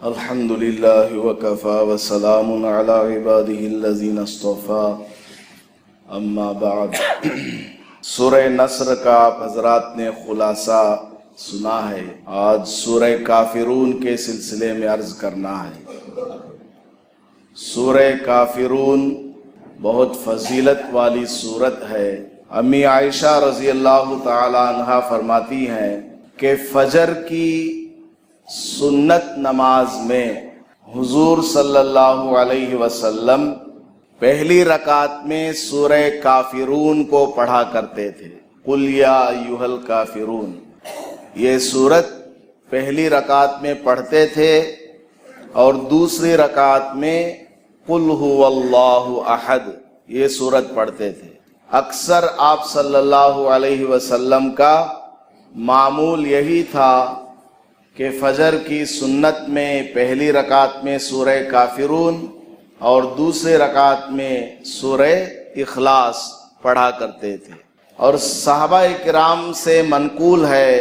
الحمد للہ وکفا وسلام علی عبادہ الذین اصطفیٰ اما بعد۔ سورہ نصر کا آپ حضرات نے خلاصہ سنا ہے، آج سورہ کافرون کے سلسلے میں عرض کرنا ہے۔ سورہ کافرون بہت فضیلت والی سورت ہے۔ امی عائشہ رضی اللہ تعالی عنہا فرماتی ہیں کہ فجر کی سنت نماز میں حضور صلی اللہ علیہ وسلم پہلی رکعت میں سورہ کافرون کو پڑھا کرتے تھے۔ قل یا ایھا الکافرون، یہ سورت پہلی رکعت میں پڑھتے تھے اور دوسری رکعت میں قل ھو اللہ احد یہ سورت پڑھتے تھے۔ اکثر آپ صلی اللہ علیہ وسلم کا معمول یہی تھا کہ فجر کی سنت میں پہلی رکعت میں سورہ کافرون اور دوسری رکعت میں سورہ اخلاص پڑھا کرتے تھے۔ اور صحابہ کرام سے منقول ہے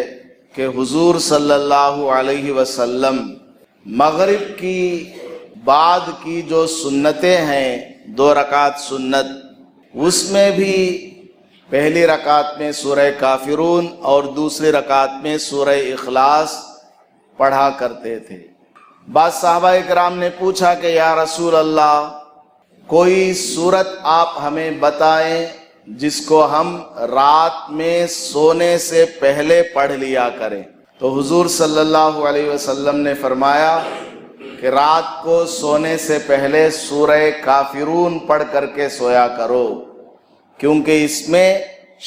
کہ حضور صلی اللہ علیہ وسلم مغرب کی بعد کی جو سنتیں ہیں 2 رکعت سنت، اس میں بھی پہلی رکعت میں سورہ کافرون اور دوسری رکعت میں سورہ اخلاص پڑھا کرتے تھے۔ بعض صحابہ کرام نے پوچھا کہ یا رسول اللہ، کوئی سورت آپ ہمیں بتائیں جس کو ہم رات میں سونے سے پہلے پڑھ لیا کریں۔ تو حضور صلی اللہ علیہ وسلم نے فرمایا کہ رات کو سونے سے پہلے سورہ کافرون پڑھ کر کے سویا کرو، کیونکہ اس میں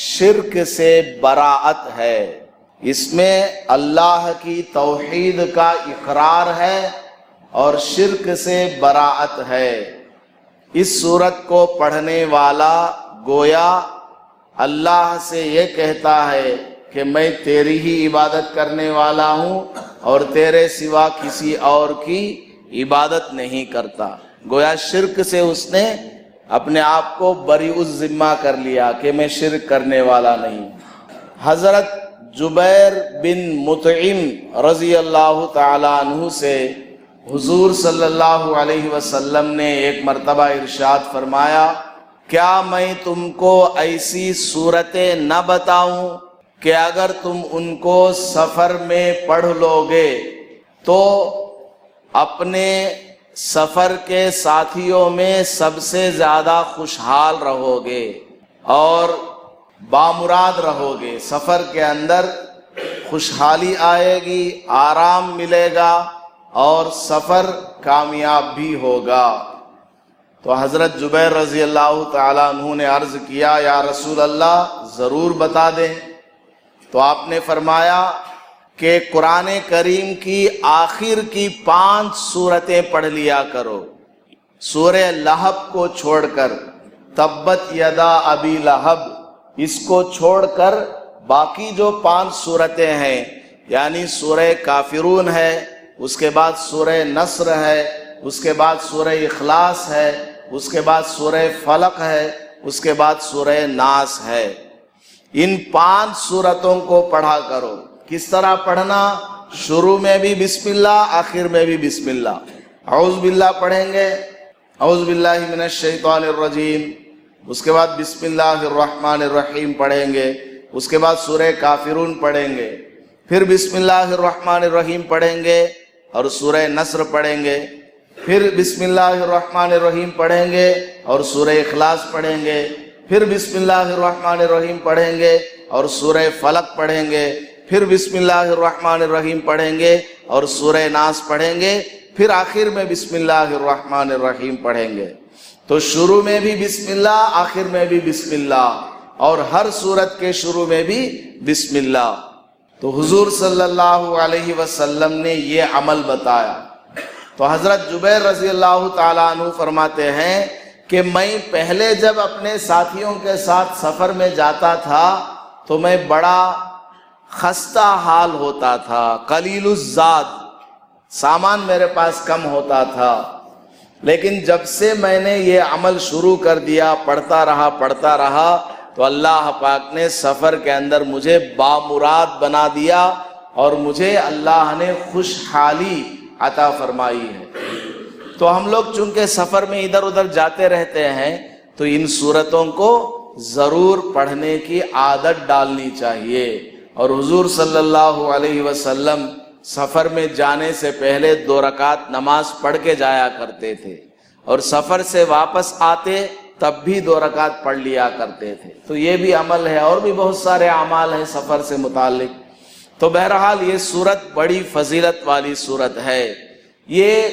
شرک سے براءت ہے، اس میں اللہ کی توحید کا اقرار ہے اور شرک سے براءت ہے۔ اس سورت کو پڑھنے والا گویا اللہ سے یہ کہتا ہے کہ میں تیری ہی عبادت کرنے والا ہوں اور تیرے سوا کسی اور کی عبادت نہیں کرتا۔ گویا شرک سے اس نے اپنے آپ کو بریء الذمہ کر لیا کہ میں شرک کرنے والا نہیں۔ حضرت جبیر بن مطعم رضی اللہ تعالی عنہ سے حضور صلی اللہ علیہ وسلم نے ایک مرتبہ ارشاد فرمایا، کیا میں تم کو ایسی صورتیں نہ بتاؤں کہ اگر تم ان کو سفر میں پڑھ لو گے تو اپنے سفر کے ساتھیوں میں سب سے زیادہ خوشحال رہو گے اور بامراد رہو گے، سفر کے اندر خوشحالی آئے گی، آرام ملے گا اور سفر کامیاب بھی ہوگا۔ تو حضرت جبیر رضی اللہ تعالی عنہ نے عرض کیا یا رسول اللہ ضرور بتا دیں۔ تو آپ نے فرمایا کہ قرآن کریم کی آخر کی 5 سورتیں پڑھ لیا کرو، سورہ لہب کو چھوڑ کر، تبت یدا ابی لہب اس کو چھوڑ کر باقی جو 5 سورتیں ہیں، یعنی سورہ کافرون ہے، اس کے بعد سورہ نصر ہے، اس کے بعد سورہ اخلاص ہے، اس کے بعد سورہ فلق ہے، اس کے بعد سورہ ناس ہے۔ ان 5 سورتوں کو پڑھا کرو۔ کس طرح پڑھنا؟ شروع میں بھی بسم اللہ، آخر میں بھی بسم اللہ۔ اعوذ باللہ پڑھیں گے، اعوذ باللہ من الشیطان الرجیم، اس کے بعد بسم اللہ الرحمن الرحیم پڑھیں گے، اس کے بعد سورہ کافرون پڑھیں گے، پھر بسم اللہ الرحمن الرحیم پڑھیں گے اور سورہ نصر پڑھیں گے، پھر بسم اللہ الرحمن الرحیم پڑھیں گے اور سورہ اخلاص پڑھیں گے، پھر بسم اللہ الرحمن الرحیم پڑھیں گے اور سورہ فلق پڑھیں گے، پھر بسم اللہ الرحمن الرحیم پڑھیں گے اور سورہ ناس پڑھیں گے، پھر آخر میں بسم اللہ الرحمن الرحیم پڑھیں گے۔ تو شروع میں بھی بسم اللہ، آخر میں بھی بسم اللہ، اور ہر سورت کے شروع میں بھی بسم اللہ۔ تو حضور صلی اللہ علیہ وسلم نے یہ عمل بتایا۔ تو حضرت جبیر رضی اللہ تعالی عنہ فرماتے ہیں کہ میں پہلے جب اپنے ساتھیوں کے ساتھ سفر میں جاتا تھا تو میں بڑا خستہ حال ہوتا تھا، قلیل الزاد، سامان میرے پاس کم ہوتا تھا، لیکن جب سے میں نے یہ عمل شروع کر دیا، پڑھتا رہا تو اللہ پاک نے سفر کے اندر مجھے بامراد بنا دیا اور مجھے اللہ نے خوشحالی عطا فرمائی ہے۔ تو ہم لوگ چونکہ سفر میں ادھر ادھر جاتے رہتے ہیں تو ان سورتوں کو ضرور پڑھنے کی عادت ڈالنی چاہیے۔ اور حضور صلی اللہ علیہ وسلم سفر میں جانے سے پہلے 2 رکعت نماز پڑھ کے جایا کرتے تھے، اور سفر سے واپس آتے تب بھی 2 رکعت پڑھ لیا کرتے تھے۔ تو یہ بھی عمل ہے، اور بھی بہت سارے اعمال ہیں سفر سے متعلق۔ تو بہرحال یہ سورت بڑی فضیلت والی سورت ہے۔ یہ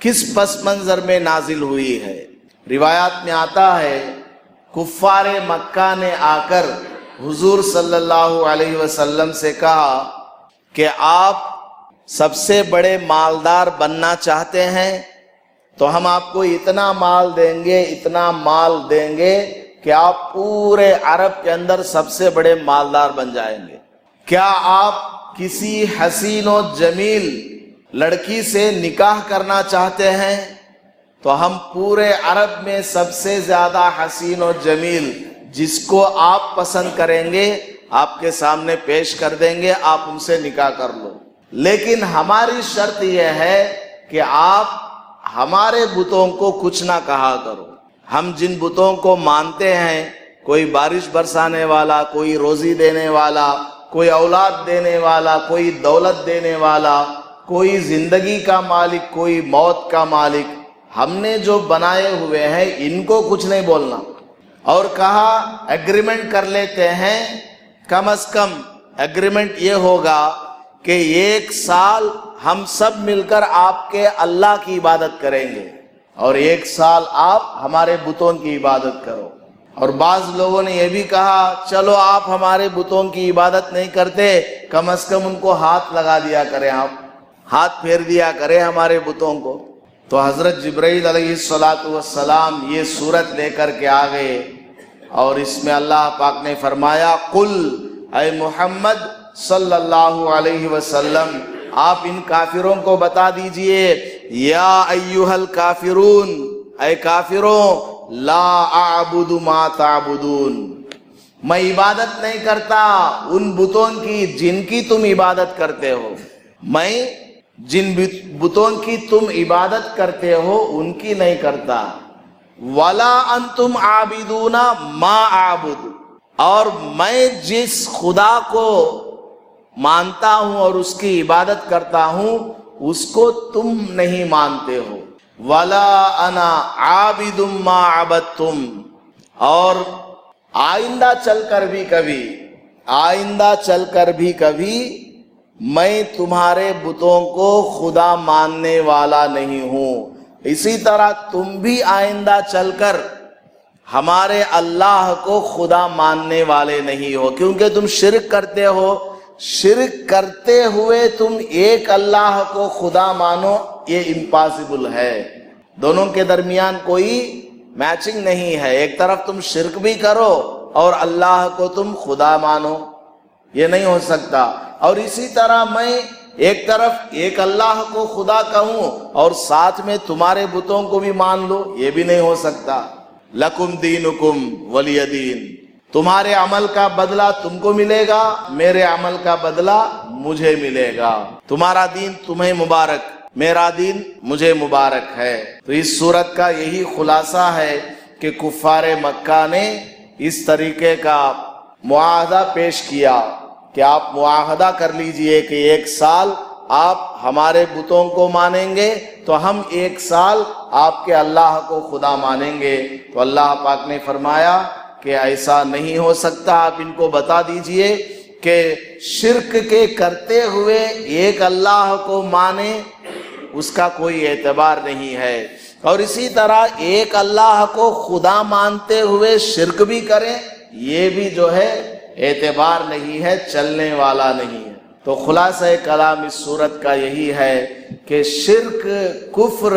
کس پس منظر میں نازل ہوئی ہے؟ روایات میں آتا ہے کفار مکہ نے آ کر حضور صلی اللہ علیہ وسلم سے کہا کہ آپ سب سے بڑے مالدار بننا چاہتے ہیں تو ہم آپ کو اتنا مال دیں گے، اتنا مال دیں گے کہ آپ پورے عرب کے اندر سب سے بڑے مالدار بن جائیں گے۔ کیا آپ کسی حسین و جمیل لڑکی سے نکاح کرنا چاہتے ہیں تو ہم پورے عرب میں سب سے زیادہ حسین و جمیل جس کو آپ پسند کریں گے آپ کے سامنے پیش کر دیں گے، آپ ان سے نکاح کر لو، لیکن ہماری شرط یہ ہے کہ آپ ہمارے بتوں کو کچھ نہ کہا کرو۔ ہم جن بتوں کو مانتے ہیں، کوئی بارش برسانے والا، کوئی روزی دینے والا، کوئی اولاد دینے والا، کوئی دولت دینے والا، کوئی زندگی کا مالک، کوئی موت کا مالک، ہم نے جو بنائے ہوئے ہیں ان کو کچھ نہیں بولنا۔ اور کہا ایگریمنٹ کر لیتے ہیں، کم از کم ایگریمنٹ یہ ہوگا کہ 1 سال ہم سب مل کر آپ کے اللہ کی عبادت کریں گے، اور 1 سال آپ ہمارے بتوں کی عبادت کرو۔ اور بعض لوگوں نے یہ بھی کہا چلو آپ ہمارے بتوں کی عبادت نہیں کرتے، کم از کم ان کو ہاتھ لگا دیا کریں، آپ ہاتھ پھیر دیا کریں ہمارے بتوں کو۔ تو حضرت جبرائیل علیہ السلام یہ سورت لے کر کے آ گئے، اور اس میں اللہ پاک نے فرمایا قل، اے محمد صلی اللہ علیہ وسلم آپ ان کافروں کو بتا دیجئے، یا ایھا الکافرون، اے کافروں، لا اعبد ما تعبدون، میں عبادت نہیں کرتا ان بتوں کی جن کی تم عبادت کرتے ہو، میں جن بتوں کی تم عبادت کرتے ہو ان کی نہیں کرتا، ولا انتم عابدون ما اعبد، اور میں جس خدا کو مانتا ہوں اور اس کی عبادت کرتا ہوں اس کو تم نہیں مانتے ہو، ولا انا عابد ما عبدتم، اور آئندہ چل کر بھی کبھی میں تمہارے بتوں کو خدا ماننے والا نہیں ہوں، اسی طرح تم بھی آئندہ چل کر ہمارے اللہ کو خدا ماننے والے نہیں ہو، کیونکہ تم شرک کرتے ہو، شرک کرتے ہوئے تم ایک اللہ کو خدا مانو، یہ امپاسبل ہے، دونوں کے درمیان کوئی میچنگ نہیں ہے، ایک طرف تم شرک بھی کرو اور اللہ کو تم خدا مانو، یہ نہیں ہو سکتا۔ اور اسی طرح میں ایک طرف ایک اللہ کو خدا کہوں اور ساتھ میں تمہارے بتوں کو بھی مان لو، یہ بھی نہیں ہو سکتا۔ لکم دینکم ولی دین، تمہارے عمل کا بدلہ تم کو ملے گا، میرے عمل کا بدلہ مجھے ملے گا، تمہارا دین تمہیں مبارک، میرا دین مجھے مبارک ہے۔ تو اس سورت کا یہی خلاصہ ہے کہ کفار مکہ نے اس طریقے کا معاہدہ پیش کیا کہ آپ معاہدہ کر لیجئے کہ 1 سال آپ ہمارے بتوں کو مانیں گے تو ہم 1 سال آپ کے اللہ کو خدا مانیں گے۔ تو اللہ پاک نے فرمایا کہ ایسا نہیں ہو سکتا، آپ ان کو بتا دیجئے کہ شرک کے کرتے ہوئے ایک اللہ کو مانے اس کا کوئی اعتبار نہیں ہے، اور اسی طرح ایک اللہ کو خدا مانتے ہوئے شرک بھی کریں، یہ بھی جو ہے اعتبار نہیں ہے، چلنے والا نہیں ہے۔ تو خلاصہ کلام اس صورت کا یہی ہے کہ شرک، کفر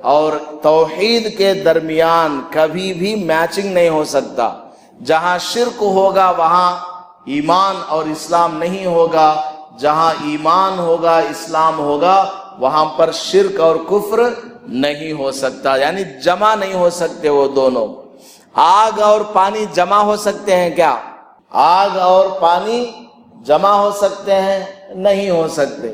اور توحید کے درمیان کبھی بھی میچنگ نہیں ہو سکتا، جہاں شرک ہوگا وہاں ایمان اور اسلام نہیں ہوگا، جہاں ایمان ہوگا اسلام ہوگا وہاں پر شرک اور کفر نہیں ہو سکتا، یعنی جمع نہیں ہو سکتے وہ دونوں۔ آگ اور پانی جمع ہو سکتے ہیں کیا؟ آگ اور پانی جمع ہو سکتے ہیں؟ نہیں ہو سکتے۔